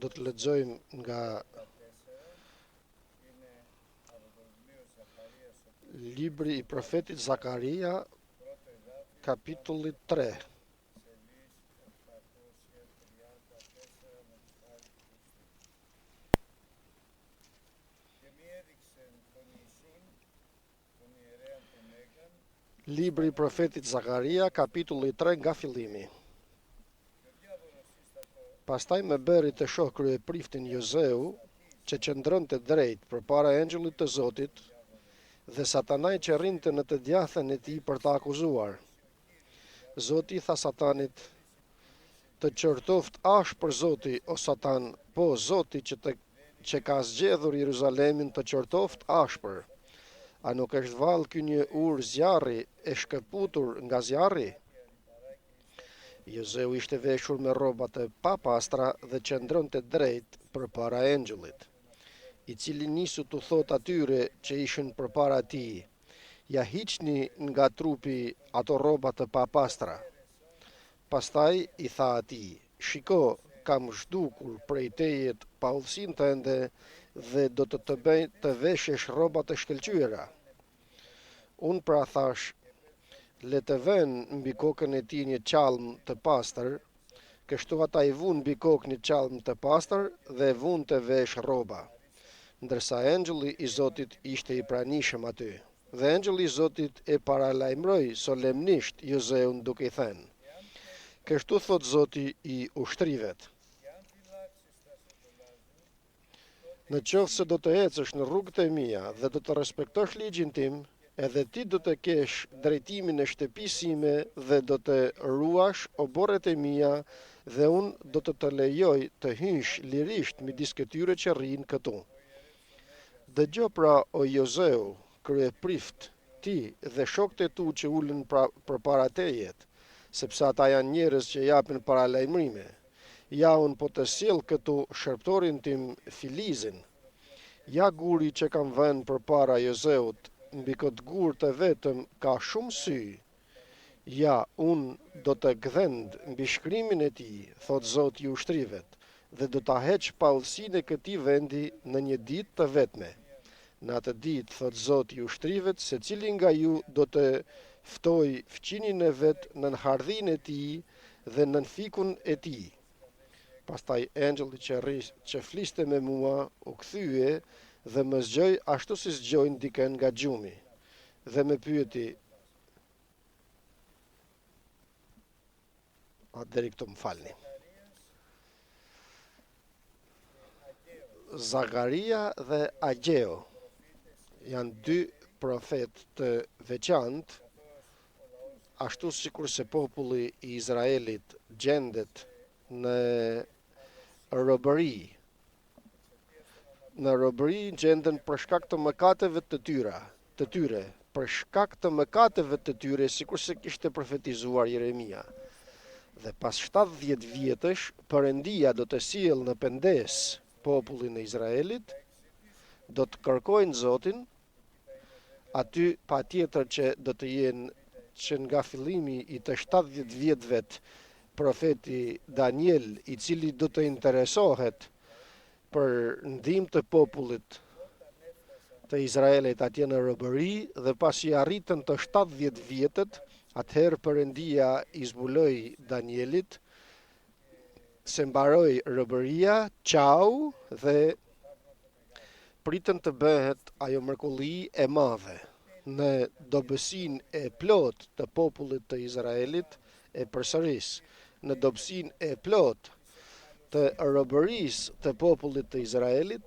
Do të lexojmë nga libri i profetit Zakaria, kapitulli 3. Libri i profetit Zakaria, kapitulli 3 nga fillimi. Pastaj më bëri të shoh kryepriftin Jozeu, që qëndronte drejt përpara engjullit të Zotit, dhe Satanaj që rrinte në të djathën e tij për ta akuzuar. Zoti tha Satanit: "Të qortoft ashpër Zoti, o Satan, po Zoti që ka zgjedhur Jeruzalemin të qortoft ashpër. A nuk është vallë ky një urë zjarri e shkëputur nga zjarri?" Jozeu ishte veshur me rroba të papastra dhe qëndronte drejt përpara engjullit, i cili nisu t'u thot atyre që ishin përpara tij: "Ja hiqni nga trupi ato rroba të papastra." Pastaj i tha atij: "Shiko, kam zhdukur prej teje paullsinë tënde dhe do të bëj të veshësh rroba të shkëlqyera." Unë pra thash: "Le të vënë mbi kokën e tij një qalm të pastër." Kështu ata i vunë mbi kokë një qalm të pastër dhe vunë të vesh rroba, ndërsa engjulli i Zotit ishte i pranishëm aty. Dhe engjulli i Zotit e paralajmëroi solemnisht Jozeun duke i thënë: "Kështu thot Zoti i ushtrivet: Në qoftë se do të ecësh në rrugët e mia dhe do të respektosh ligjin tim, edhe ti do të kesh drejtimin e shtëpisë sime dhe do të ruash oborret e mia, dhe unë do të lejoj të hysh lirisht midis këtyre që rrinë këtu. Dëgjo pra, o Jozeu, kryeprift, ti dhe shokët e tu që ulën përpara tejet, sepse ata janë njerëz që japin paralajmërime. Ja, unë po të sjell këtu shërptorin tim Filizin. Ja, guri që kam vënë përpara Jozeut, mbi këtë gur të vetëm ka shumë sy. Ja, unë do të gdhend mbi shkrimin e tij, thot Zoti i ushtrivet, dhe do ta heq paullsinë e këtij vendi në një ditë të vetme. Në atë ditë, thot Zoti i ushtrivet, secili nga ju do të ftoj fqinin e vet nën hardhinë e tij dhe nën fikun e tij." Pastaj engjulli që fliste me mua u kthye dhe më zgjoi ashtu si zgjojnë dikën nga gjumi, dhe më pyeti: deri këtu më falni. Zakaria dhe Ageo janë dy profet të veçantë, ashtu sikur se populli i Izraelit gjendet në robëri. Në robëri gjenden për shkak të mëkateve të tyre, për shkak të mëkateve të tyre, sikur se kishte profetizuar Jeremia. Dhe pas 70 vjetësh, Perëndia do të sjellë në pendes popullin e Izraelit, do të kërkojnë Zotin. Aty patjetër që do të jenë që nga fillimi i të 70 vjetëve profeti Daniel, i cili do të interesohet për ndihmë të popullit të Izraelit atje në robëri, dhe pasi arritën të 70 vjetët, atëherë Perëndia i zbuloi Danielit se mbaroi robëria, dhe pritën të bëhet ajo mrekulli e madhe në dobësinë e plot të popullit të Izraelit e përsëris, në dobësinë e plot të robërisë të popullit të Izraelit.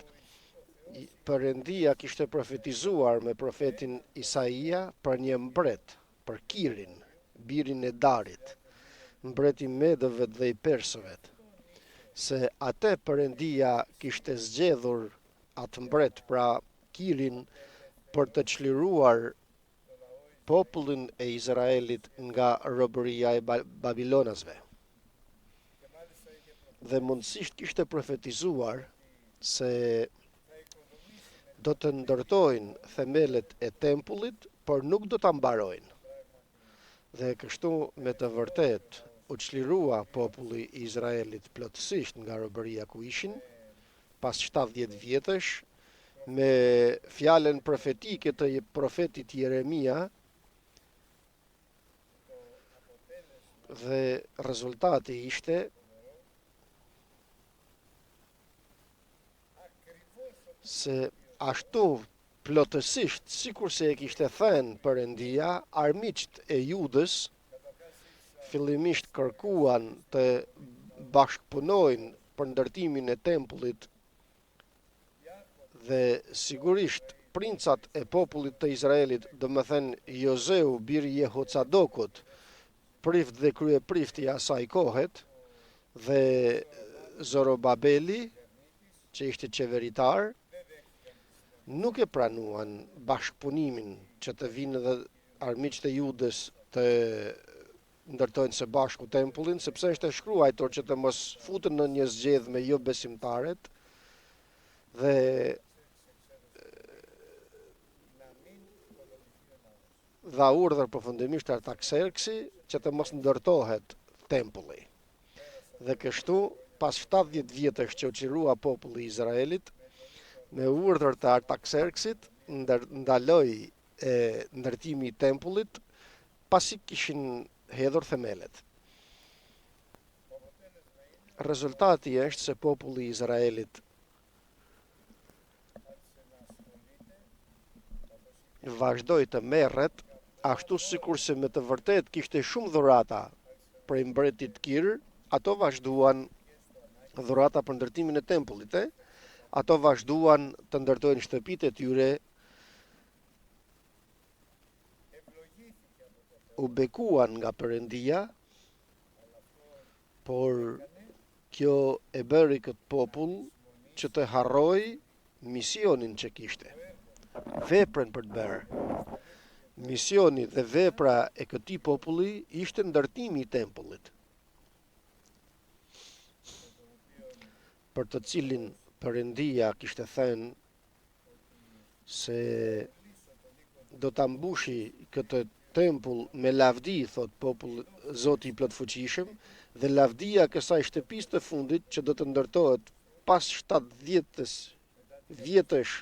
Perëndia kishte profetizuar me profetin Isaia për një mbret, për Kirin, birin e Darit, mbreti Medëve dhe i Persëve, se atë Perëndia kishte zgjedhur atë mbret, pra Kirin, për të çliruar popullin e Izraelit nga robëria e Babilonasve. Dhe mundësisht kishte profetizuar se do të ndërtojnë themelet e tempullit, por nuk do ta mbarojnë. Dhe kështu me të vërtet u çlirua populli i Izraelit plotësisht nga robëria ku ishin, pas 70 vjetësh, me fjalën profetike të profetit Jeremia, dhe rezultati ishte se ashtu plotësisht, sikur se e kishte thënë Perëndia, armiqt e Judës fillimisht kërkuan të bashkëpunojnë për ndërtimin e tempullit dhe sigurisht princat e popullit të Izraelit, do më thënë Jozeu, biri Jehocadokut, prift dhe kryeprifti i asaj kohet, dhe Zorobabeli, që ishte qeveritar, nuk e pranuan bashkëpunimin që të vinë dhe armiqtë e Judës të ndërtojnë së bashku tempullin, sepse është e shkruar që të mos futen në një zgjedhje me jo besimtarët dhe dha urdhër përfundimisht Artakserksi që të mos ndërtohet tempulli. Dhe kështu, pas 70 vjetësh që u çlirua populli i Izraelit, me urdhër të Artakserksit, ndaloi ndërtimi i tempullit pasi kishin hedhur themelet. Rezultati është se populli i Izraelit vazhdoi të merret ashtu sikur se me të vërtet kishte shumë dhurata prej mbretit Kir, ato vazhduan dhurata për ndërtimin e tempullit, ato vazhduan të ndërtojnë shtëpitë e tyre, u bekuan nga Perëndia, por kjo e bëri këtë popull që të harroj misionin që kishte, veprën për të bërë. Misioni dhe vepra e këtij populli ishte ndërtimi i tempullit, për të cilin Perëndia kishte thënë se do ta mbushi këtë tempull me lavdi, thot popull Zoti i plotfuqishëm, dhe lavdia kësaj shtëpisë të fundit që do të ndërtohet pas 70 vjetësh,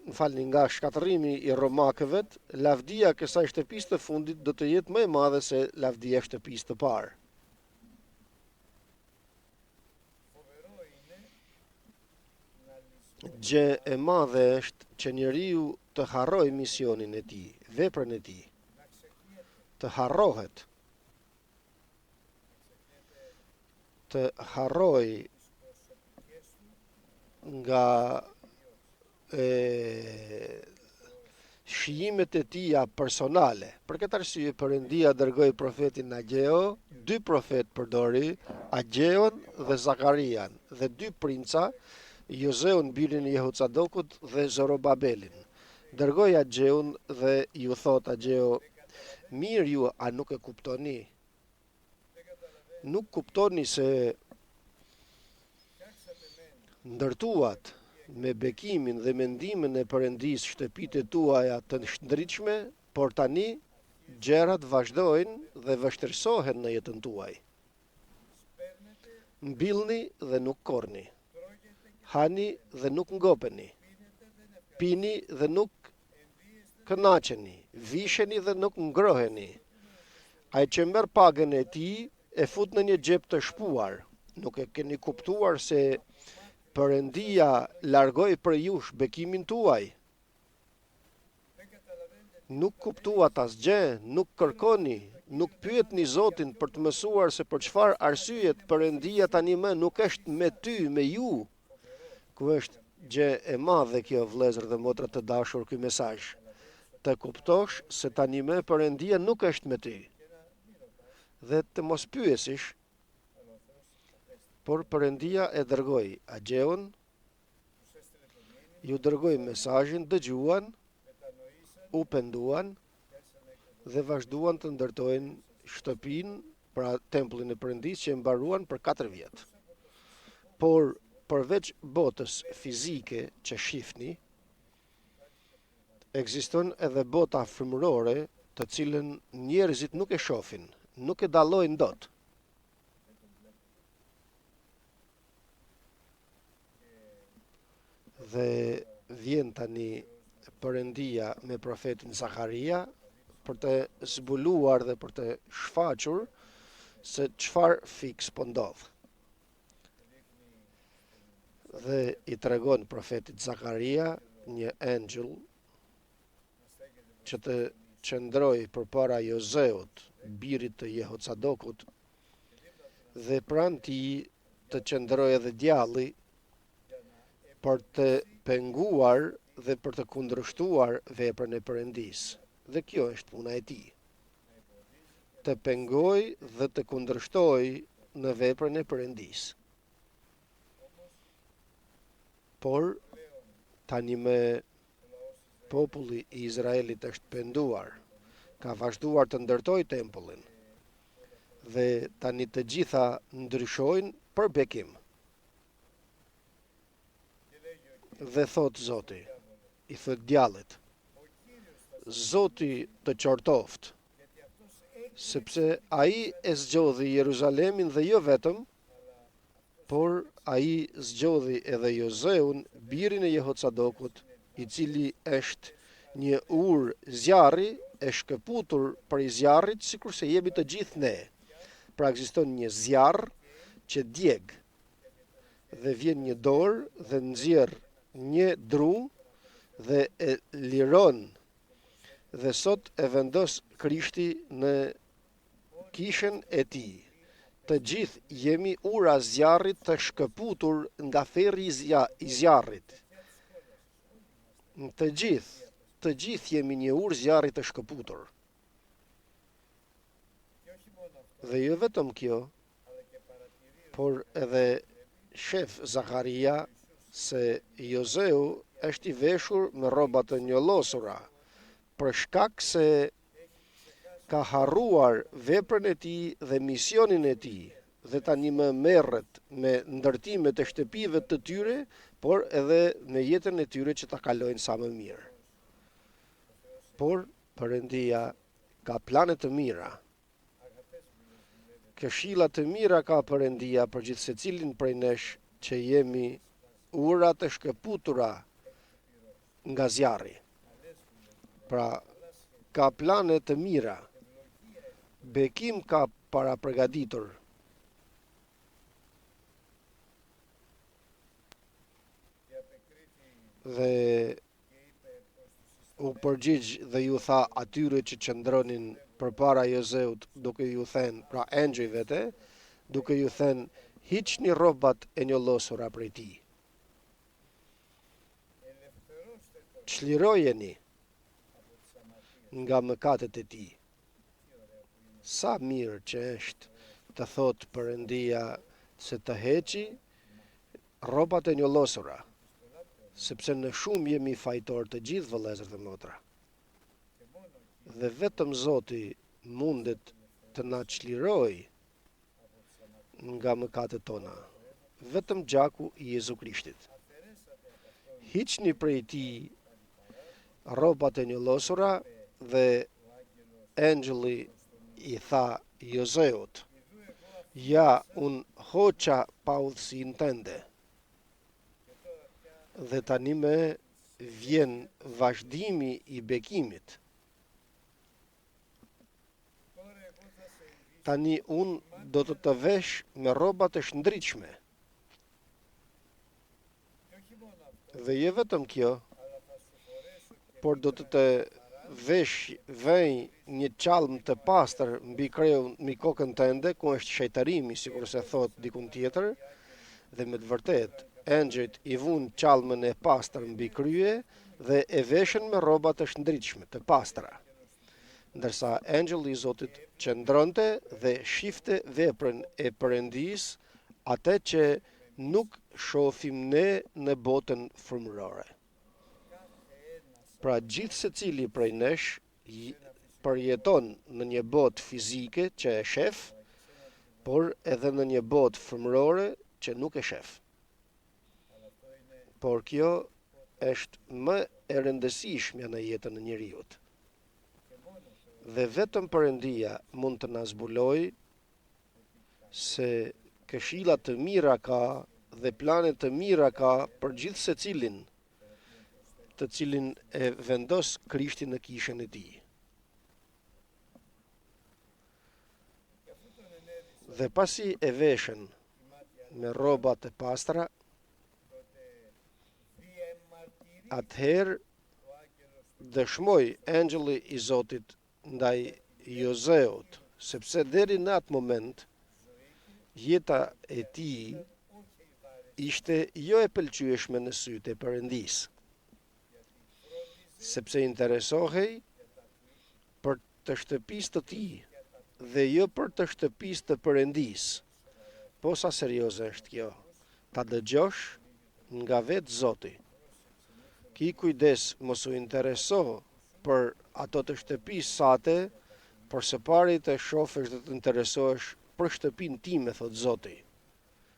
nga shkatërrimi i romakëve, lavdia kësaj shtëpisë të fundit do të jetë më e madhe se lavdia e shtëpisë të parë. Gjë e madhe është që njeriu të harroj misionin e tij, veprën e tij, të harrohet, të harroj nga shijimet e tija personale. Për këtë arsye Perëndia dërgoi profetin Ageo, 2 profet përdori, Ageon dhe Zakarian, dhe 2 princa, Jozeun birin e Jehocadokut dhe Zorobabelin. Dërgoi Ageun dhe ju thot Ageo, mirë ju, a nuk e kuptoni? Nuk kuptoni se ndërtuat me bekimin dhe mendimin e Perëndisë shtëpitë tuaja të ndritshme, por tani gjërat vazhdojnë dhe vështirësohen në jetën tuaj. Mbillni dhe nuk korrni. Hani dhe nuk ngopeni. Pini dhe nuk kënaqeni. Visheni dhe nuk ngroheni. Ai që merr pagën e tij e fut në një xhep të shpuar. Nuk e keni kuptuar se Perëndia largoi për jush bekimin tuaj? Nuk kuptuat asgjë, nuk kërkoni, nuk pyetni Zotin për të mësuar se për çfarë arsye Perëndia tani më nuk është me ty, me ju. Ku është gjë e madhe kjo, vëllezër dhe motra të dashur, ky mesazh. Të kuptosh se tani më Perëndia nuk është me ty. Dhe të mos pyesish, por Perëndia e dërgoi Ageon, ju dërgoi mesazhin, dëgjuan, u penduan dhe vazhduan të ndërtojnë shtëpinë, pra tempullin e Perëndisë që e mbaruan për 4 vjet. Por përveç botës fizike që shihni, ekziston edhe bota frymërore, të cilën njerëzit nuk e shohin, nuk e dallojnë dot. Dhe vjen tani Perëndia me profetin Zakaria për të zbuluar dhe për të shfaqur se çfarë fiks po ndodh. Dhe i tregon profetit Zakaria një engjëll që të qëndroi përpara Jozeut, birit të Jehocadokut, dhe pranë tij të qëndroi edhe djalli për të penguar dhe për të kundërshtuar veprën e Perëndisë. Dhe kjo është puna e tij. Të pengoj dhe të kundërshtoj në veprën e Perëndisë. Por tani me populli i Izraelit është penduar, ka vazhduar të ndërtoj tempullin, dhe tani të gjitha ndryshojnë për bekim. Dhe thot Zoti, i thot djallit, Zoti të qortoft, sepse ai e zgjodhi Jeruzalemin dhe jo vetëm, por ai zgjodhi edhe Jozeun, birin e Jehocadokut, i cili është një ur zjarri e shkëputur prej zjarrit, sikurse jemi të gjithë ne. Pra ekziston një zjarr që djeg dhe vjen një dorë dhe nxjerr një dru dhe e liron, dhe sot e vendos Krishti në kishën e tij. Të gjithë jemi ura zjarrit të shkëputur nga ferri i zjarrit. Të gjithë jemi një urë zjarrit të shkëputur. Dhe jo vetëm kjo, por edhe shef Zakaria se Jozeu është i veshur me rroba të njollosura, për shkak se ka harruar veprën e tij dhe misionin e tij, dhe tani më merret me ndërtimet e shtëpive të tyre, por edhe me jetën e tyre që ta kalojnë sa më mirë. Por Perëndia ka plane të mira. Këshilla të mira ka Perëndia për gjithë secilin prej nesh që jemi ura të shkëputura nga zjarri. Pra, ka plane të mira. Bekim ka para përgatitur. Dhe u përgjigj dhe ju tha atyre që qëndronin përpara Jozeut, duke ju thënë, pra engjëjve, duke ju thënë, hiqni rrobat e njollosura prej tij. Çlirojeni nga mëkatet e tij. Sa mirë që është të thotë Perëndia se të heqi rrobat e njollosura, sepse në shumë jemi fajtor të gjithë, vëllezër dhe motra. Dhe vetëm Zoti mundet të na çlirojë nga mëkatet tona. Vetëm gjaku i Jezu Krishtit. Hiqni prej tij rrobat e njollosura, dhe engjëlli i tha Jozeut, ja, unë hoqa pa udhësinë tënde. Dhe tani më vjen vazhdimi i bekimit. Tani unë do të të vesh me rrobat e shndritshme. Dhe jo vetëm kjo, por do të të vej një qalm të pastër mbi kokën tënde, ku është shejtarimi, sikur se thot dikun tjetër, dhe me të vërtet, engjëjt i vun qalmën e pastër mbi krye dhe e veshën me rroba të shndritshme, të pastra. Ndërsa engjëlli i Zotit qëndronte dhe shifte veprën e Perëndisë, atë që nuk shohim ne në botën frymërore. Pra gjithë secili prej nesh përjeton në një botë fizike që e shef, por edhe në një botë frymërore që nuk e shef. Por kjo është më e rëndësishmja në jetën e njeriut. Dhe vetëm Perëndia mund të na zbulojë se këshilla të mira ka dhe plane të mira ka për gjithë secilin, të cilin e vendos Krishti në kishën e tij. Dhe pasi e veshën me rroba të pastra, atëherë dëshmoi engjëlli i Zotit ndaj Jozeut, sepse deri në atë moment jeta e tij ishte jo e pëlqyeshme në sytë e Perëndisë, sepse interesohej për të shtëpisë të tij dhe jo për të shtëpisë të Perëndisë. Po sa serioze është kjo? Ta dëgjosh nga vetë Zoti. Ki kujdes mos u intereso për ato të shtëpisë sate, por së pari të shofësh dhe të interesohesh për shtëpinë time, thot Zoti.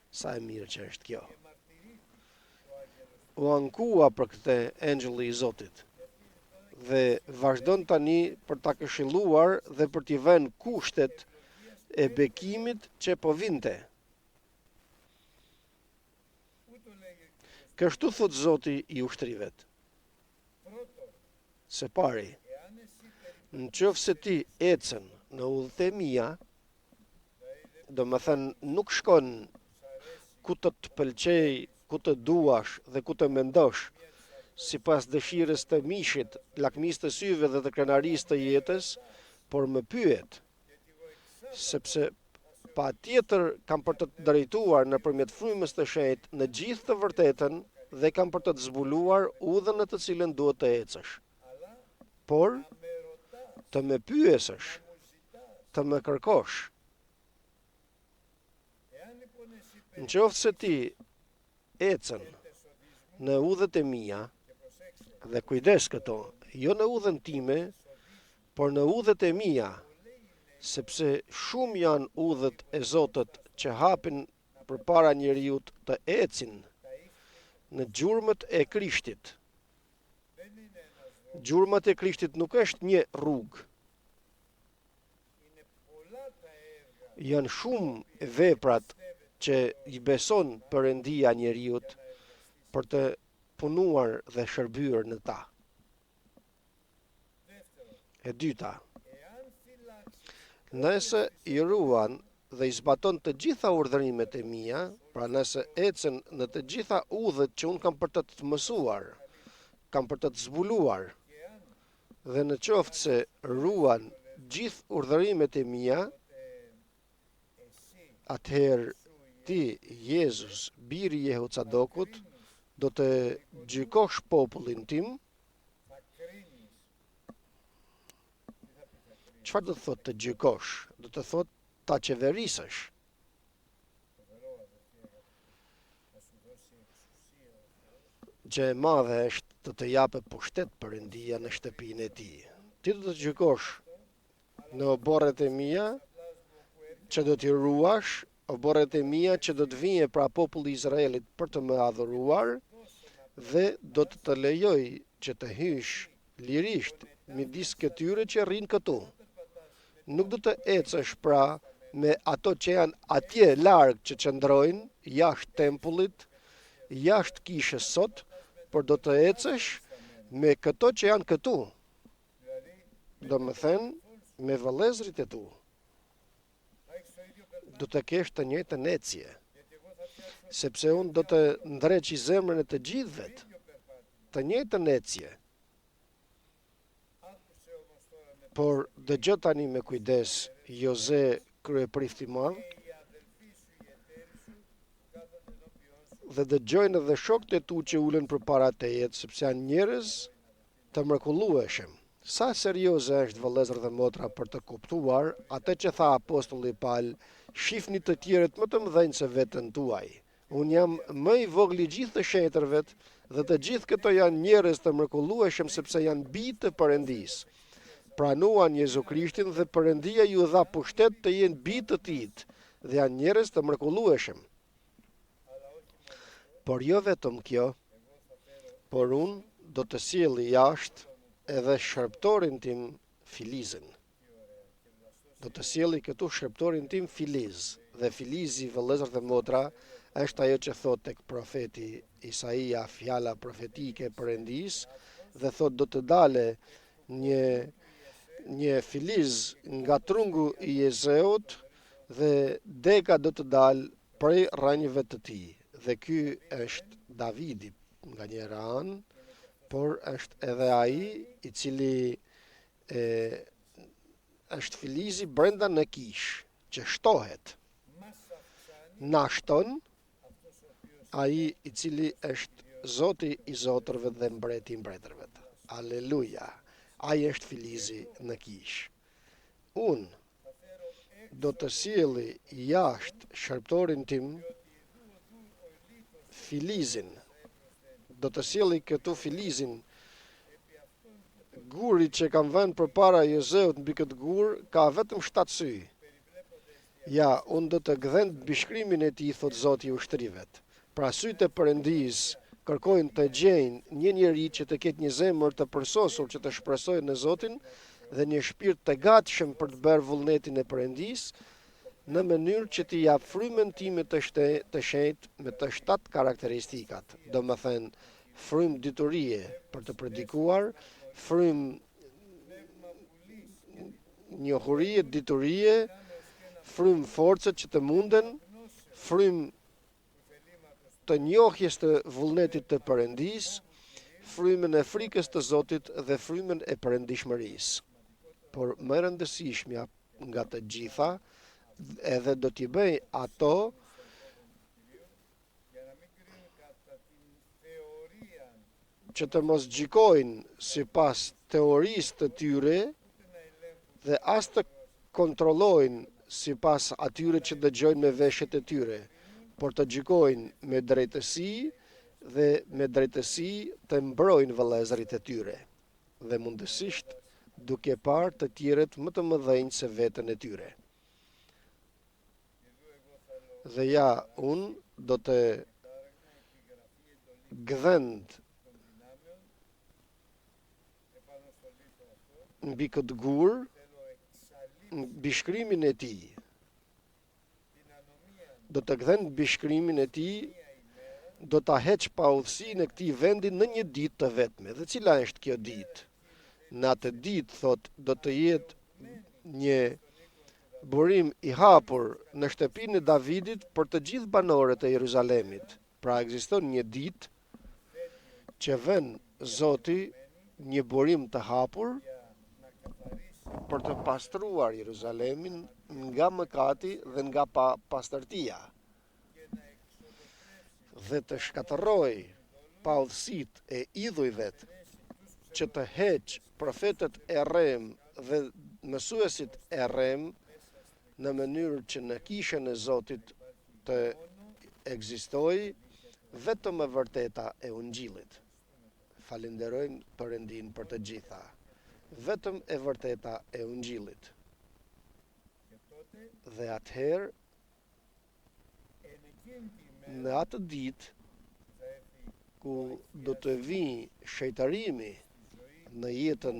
Sa e mirë që është kjo. U ankua për këtë engjëlli i Zotit dhe vazhdon tani për ta këshilluar dhe për t'i vënë kushtet e bekimit që po vinte. Kështu thot Zoti i ushtrivet. Se pari, në qoftë se ti ecën në udhët e mia, do më thënë nuk shkon ku të të pëlqej, ku të duash dhe ku të mendosh, si pas dëshirës të mishit, lakmis të syve dhe të krenarisë të jetës, por më pyet, sepse pa tjetër kam për të drejtuar në përmjet frymës të shenjtë në gjithë të vërtetën dhe kam për të të zbuluar udhën në të cilën duhet të ecësh. Por, të më pyesësh, të më kërkosh. Në qoftë se ti ecën në udhët e mia, dhe kujdes këto, jo në udhën time, por në udhët e mia, sepse shumë janë udhët e Zotit që hapin përpara njeriut të ecin në gjurmët e Krishtit. Gjurmët e Krishtit nuk është një rrugë. Janë shumë veprat që i beson Perëndia njeriut për të punuar dhe shërbyer në ta. E dyta, nëse i ruan dhe i zbaton të gjitha urdhërimet e mia, pra nëse ecën në të gjitha udhët që unë kam për të të mësuar, kam për të të zbuluar, dhe në qoftë se ruan gjithë urdhërimet e mia, atëherë ti, Jezus, biri i Jehoçadokut, do të gjykosh popullin tim. Çfarë do të thotë të gjykosh? Do të thotë ta qeverisësh. Gjë e madhe është të japë pushtet Perëndia në shtëpinë e tij. Ti do të gjykosh në oborret e mia që do t'i ruash, oborret e mia që do të vijnë pra populli i Izraelit për të më adhuruar dhe do të lejoj që të hysh lirisht midis këtyre që rrinë këtu. Nuk do të ecësh pra me ato që janë atje larg që qëndrojnë jashtë tempullit, jashtë kishës sot, por do të ecësh me këto që janë këtu. Do më thënë me vëllezërit e tu. Do të kesh të njëjtën ecje, sepse unë do të ndreqi zemrën e të gjithëve, të njëjtën ecje. Por dëgjoj tani me kujdes Joze, kryeprifti i madh, dhe dëgjojnë edhe shokët e tu që ulen përpara teje, sepse janë njerëz të mrekullueshëm. Sa serioze është vëllezër dhe motra për të kuptuar atë që tha apostulli Paul, shifni të tjerët më të mëdhenj se veten tuaj. Unë jam më i vogël i gjithë të shenjtërve dhe të gjithë këto janë njerëz të mrekullueshëm sepse janë bijtë të Perëndisë. Pranuan Jezu Krishtin dhe Perëndia ju dha pushtet të jenë bijtë të tij dhe janë njerëz të mrekullueshëm. Por jo vetëm kjo, por unë do të sjell jashtë edhe shërbëtorin tim Filizën. do të sjellë këtu shërptorin tim Filiz. Dhe Filizi, vëllezër dhe motra, është ajo që thot tek profeti Isaia, fjala profetike e Perëndis, dhe thot do të dale një filiz nga trungu i Ezeut dhe deka do të dalë prej rrënjëve të tij. Dhe ky është Davidi nga njëra anë, por është edhe ai i cili është filizi brenda në kish, që shtohet. Na shton ai i cili është Zoti i zotërve dhe mbreti i mbretërve. Aleluja. Ai është filizi në kish. Unë do të sjelli jashtë shërptorin tim filizin. Do të sjelli këtu filizin. Guri që kam vënë përpara Jozeut mbi këtë gur ka vetëm 7 sy. Ja, unë do të gdhen bishkrimin e tij, thot Zoti i ushtrivet. Pra sytë e Perëndis kërkojnë të gjejnë një njeri që të ketë një zemër të përsosur që të shpresojë në Zotin dhe një shpirt të gatshëm për të bërë vullnetin e Perëndis, në mënyrë që t'i jap frymën time të shenjtë me të 7 karakteristikat. Do më thënë, frymë diturie për të predikuar, frymë njohurie, diturie, frymë forcët që të munden, frymë të njohjes të vullnetit të Perëndis, frymën e frikës të Zotit dhe frymën e perëndishmërisë. Por më rëndësishmja nga të gjitha, edhe do t'i bëj ato që të mos gjikojnë sipas teorisë të tyre dhe as të kontrollojnë sipas atyre që dëgjojnë me veshjet e tyre, por të gjikojnë me drejtësi dhe me drejtësi të mbrojnë vëllezërit e tyre dhe mundësisht duke parë të tjerët më të mëdhenj se veten e tyre. Dhe ja, unë do të gdhend mbi këtë gur, mbi shkrimin e tij. Do të gdhen mbi shkrimin e tij, do ta heq paudhësinë e këtij vendi në një ditë të vetme. Dhe cila është kjo ditë? Në atë ditë, thot, do të jetë një burim i hapur në shtëpinë e Davidit për të gjithë banorët e Jeruzalemit. Pra ekziston një ditë që vën Zoti një burim të hapur për të pastruar Jeruzalemin nga mëkati dhe nga pastërtia dhe të shkatërroj paudhësitë e idhujve, që të heq profetët e rrem dhe mësuesit e rrem në mënyrë që në kishën e Zotit të ekzistojë vetëm e vërteta e Ungjillit. Falenderojmë Perëndin për të gjitha. Vetëm e vërteta e Ungjillit. Dhe atëherë, në atë ditë, ku do të vijë shejtarimi në jetën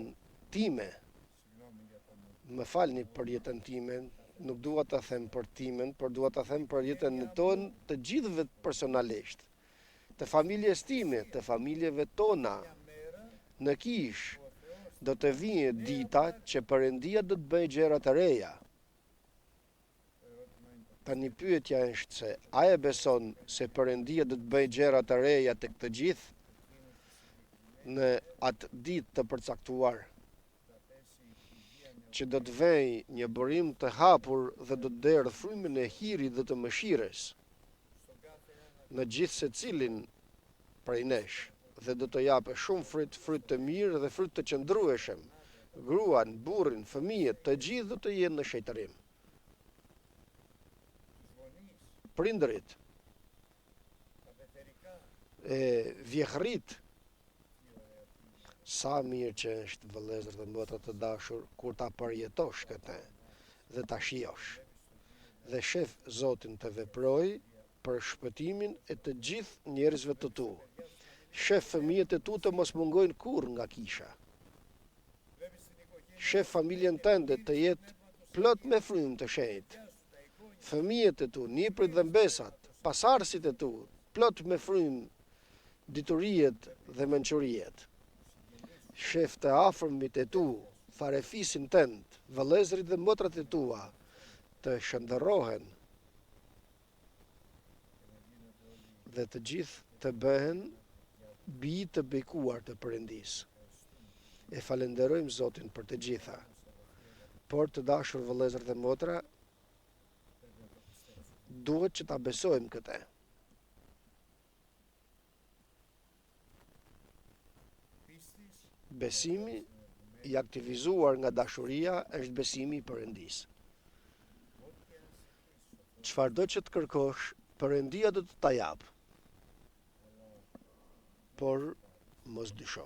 time, më falni për jetën time, nuk dua ta them për timen, por dua ta them për jetën tonë të gjithëve personalisht, të familjes time, të familjeve tona, në kish, do të vijë dita që Perëndia do të bëjë gjëra të reja. Tani pyetja është se a e beson se Perëndia do të bëjë gjëra të reja tek të gjithë në atë ditë të përcaktuar, që do të vejë një burim të hapur dhe do të derdhë frymën e hirit dhe të mëshirës në gjithë secilin prej nesh, dhe do të japë shumë fryt të mirë dhe fryt të qëndrueshëm. Gruan, burrin, fëmijët, të gjithë do të jenë në shejtërim. Prindërit, vjehrit, sa mirë që është, vëllezër dhe motra të dashur, kur ta përjetosh këtë dhe ta shijosh. Dhe shef Zotin të veproj për shpëtimin e të gjithë njerëzve të tu. Shef fëmijët e tu të mos mungojnë kurrë nga kisha. Shef familjen tënde të jetë plot me frymë të shenjtë. Fëmijët e tu, niprit dhe mbesat, pasardhësit e tu, plot me frymë diturijet dhe mençurijet. Shef të afërmit e tu, farefisin tënd, vëllezërit dhe motrat e tua, të shëndërohen dhe të gjithë të bëhen bi të bekuar të Perëndis. E falenderojmë Zotin për të gjitha. Por të dashur vëllezër dhe motra, duhet që ta besojmë këtë. Besimi i aktivizuar nga dashuria është besimi i Perëndis. Çfarëdo që të kërkosh, Perëndia do të ta jap. Por mos dysho.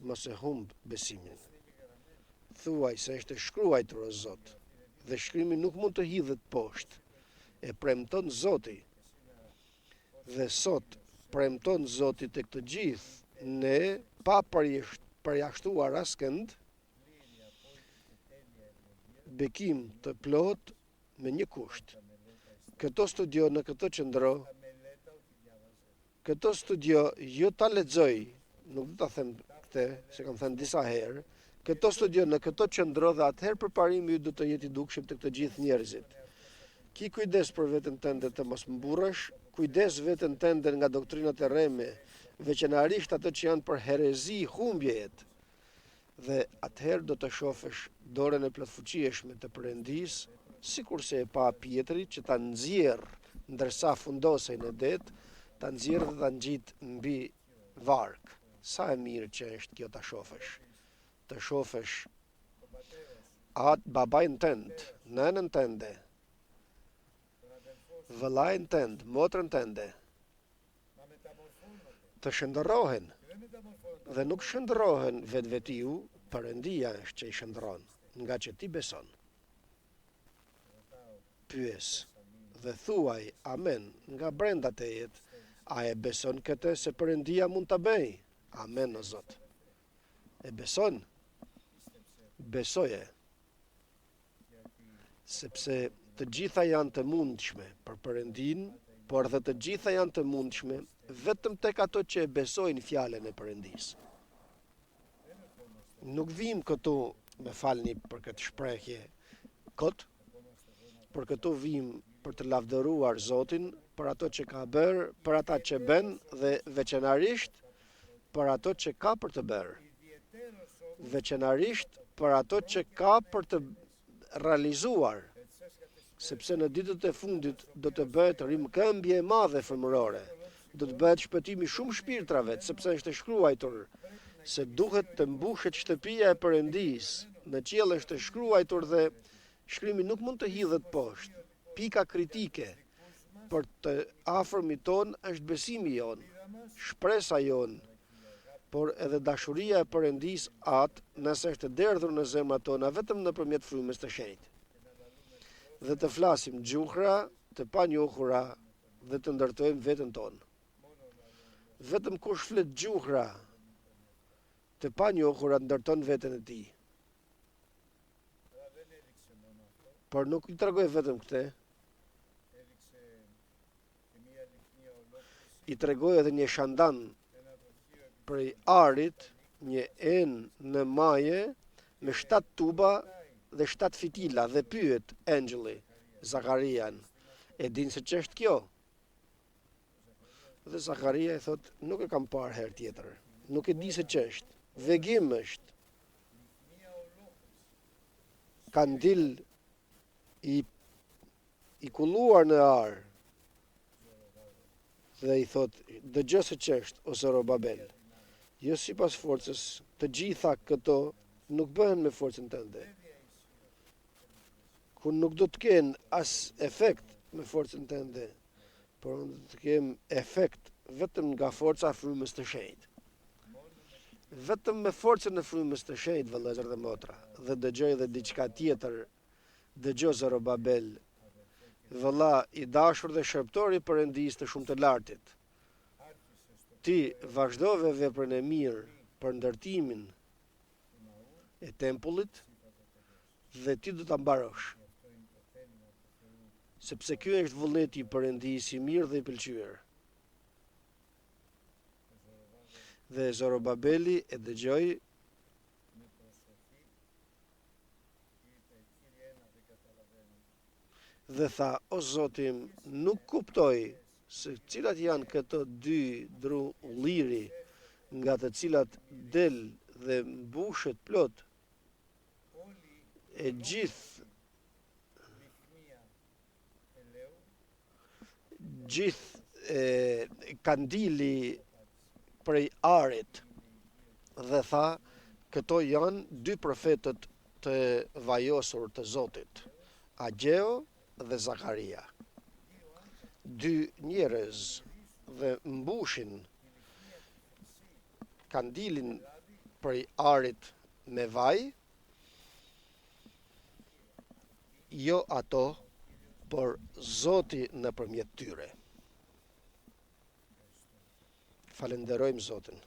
Mos e humb besimin. Thuaj se është e shkruar o Zot, dhe shkrimi nuk mund të hidhet poshtë. E premton Zoti. Dhe sot premton Zoti tek të gjithë ne pa përjashtuar askënd bekim të plot me një kusht. Këto studio në këtë qendro, këto studio jo ta lexoj, nuk do ta them këtë, se kam thënë disa herë, këto studio në këto qendro dhe atëherë përparimi ju do të jetë i dukshëm të gjithë njerëzit. Ki kujdes për veten tënde të mos mburrësh, kujdes veten tënde nga doktrinat e rreme, veçanërisht ato që janë për herezi, humbjejet. Dhe atëherë do të shohësh dorën e plotfuqieshme të Perëndis, sikurse e pa Pietri që ta nxjerr ndërsa fundosej në det, ta nxjerr dhe ta ngjit mbi varg. Sa e mirë që është kjo ta shohësh. Të shohësh atë babain tënd, nënën tënde, vëllain tënd, motrën tënde, të shëndërohen dhe nuk shëndërohen vetvetiu, Perëndia është që i shëndëron, nga që ti beson. Pyes dhe thuaj amen nga brenda tejet, a e beson këtë se Perëndia mund ta bëj? Amen o Zot. E beson? Besoje. Sepse të gjitha janë të mundshme për Perëndin, por dhe të gjitha janë të mundshme vetëm tek ato që e besojnë fjalën e Perëndis. Nuk vim këtu, me falni për këtë shprehje, për këtu vim për të lavdëruar Zotin për ato që ka bërë, për ata që bën dhe veçanërisht për ato që ka për të bërë. Veçanërisht për ato që ka për të realizuar, sepse në ditët e fundit do të bëhet rrimkëmbje e madhe fëmërore, do të bëhet shpëtimi shumë shpirtrave, sepse është e shkruar se duhet të mbushet shtëpia e Perëndis, në qiell është e shkruar dhe shkrimi nuk mund të hidhet poshtë. Pika kritike për të afërmit ton është besimi jon, shpresa jon, por edhe dashuria e Perëndis atë nëse është e derdhur në zemrat tona vetëm nëpërmjet frymës të shenjtë. Dhe të flasim gjuhra të panjohura dhe të ndërtojmë veten tonë. Vetëm kush flet gjuhra të panjohura ndërton veten e tij. Por nuk i tregoj vetëm këtë. I tregoj edhe një shandan prej arit, një enë në maje me 7 tuba dhe 7 fitila dhe pyet engjëlli Zakarian, e din se ç'është kjo? Dhe Zakaria i thot, nuk e kam parë herë tjetër, nuk e di se ç'është. Vegim është. Kandil i kulluar në arë. Dhe i thot, dëgjoj se ç'është, o Zorobabel. Jo sipas forcës, të gjitha këto nuk bëhen me forcën tënde. Ku nuk do të kenë as efekt me forcën tënde, por do të kemë efekt vetëm nga forca e frymës të shenjtë. Vetëm me forcën e frymës të shenjtë, vëllezër dhe motra, dhe dëgjoj edhe diçka tjetër, dëgjoj Zorobabel, vëlla i dashur dhe shërptor i Perëndis të shumë të lartit. Ti vazhdove veprën e mirë për ndërtimin e tempullit dhe ti do ta mbarosh. Sepse ky është vullneti i Perëndisë i mirë dhe i pëlqyer. Dhe Zorobabeli e dëgjoi dhe tha, o Zoti im, nuk kuptoj se cilat janë këto dy dru ulliri nga të cilat del dhe mbushet plot e gjithë kandili prej arit dhe tha, këto janë dy profetët të vajosur të Zotit, Agjeo dhe Zakaria. Dy njerëz dhe mbushin kandilin prej arit me vaj, jo ato, por Zoti nëpërmjet tyre. Falenderojmë Zotin.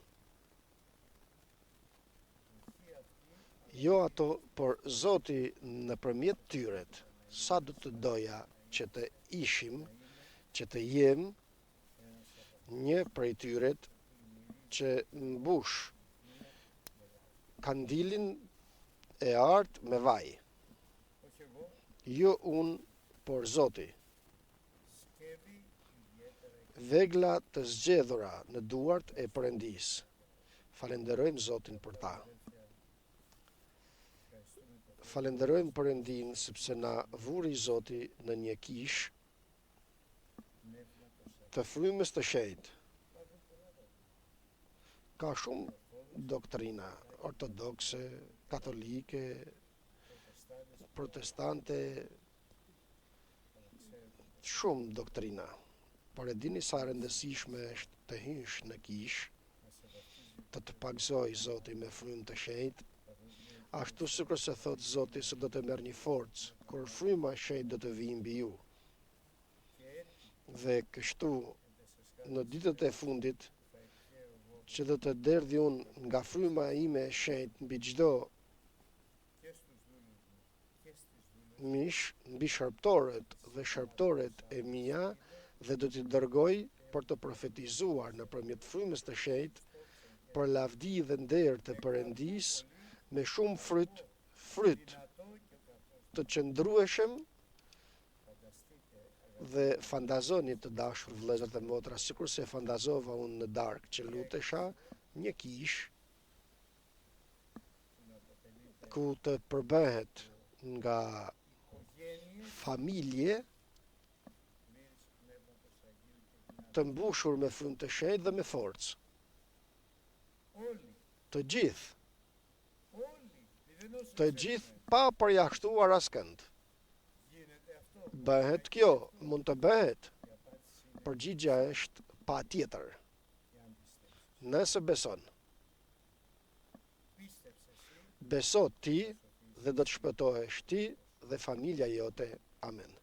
Jo ato, por Zoti nëpërmjet tyret. Sa do të doja që të ishim, që të jem një prej tyret që mbush kandilin e art me vaj. Jo unë, por Zoti. Vegla të zgjedhura në duart e Perëndisë. Falenderojmë Zotin për ta. Falenderojmë Perëndin sepse na vuri Zoti në një kishë të frymës të shenjtë. Ka shumë doktrina ortodokse, katolike, protestante, shumë doktrina. Por e dini sa rëndësishme është të hysh në kishë, të pagzoj Zoti me frymë të shenjtë, ashtu sikur se thot Zoti se do të merr një forcë kur fryma e shenjtë do të vijë mbi ju. Dhe kështu në ditët e fundit që do të derdhi unë nga fryma ime e shenjtë mbi çdo mish, mbi shërptoret dhe shërptoret e mia dhe do t'i dërgoj për të profetizuar nëpërmjet frymës të shenjtë për lavdi dhe nder të Perëndisë me shumë fryt të qëndrueshëm dhe fantazoni të dashur vëllezër dhe motra, sikur se fantazova unë në darkë që lutesha një kishë ku të përbëhet nga familje të mbushur me frymë të shenjtë dhe me forcë. Të gjithë pa përjashtuar askënd. Bëhet kjo, mund të bëhet. Përgjigja është patjetër. Nëse beson. Beso ti dhe do të shpëtohesh ti dhe familja jote. Amen.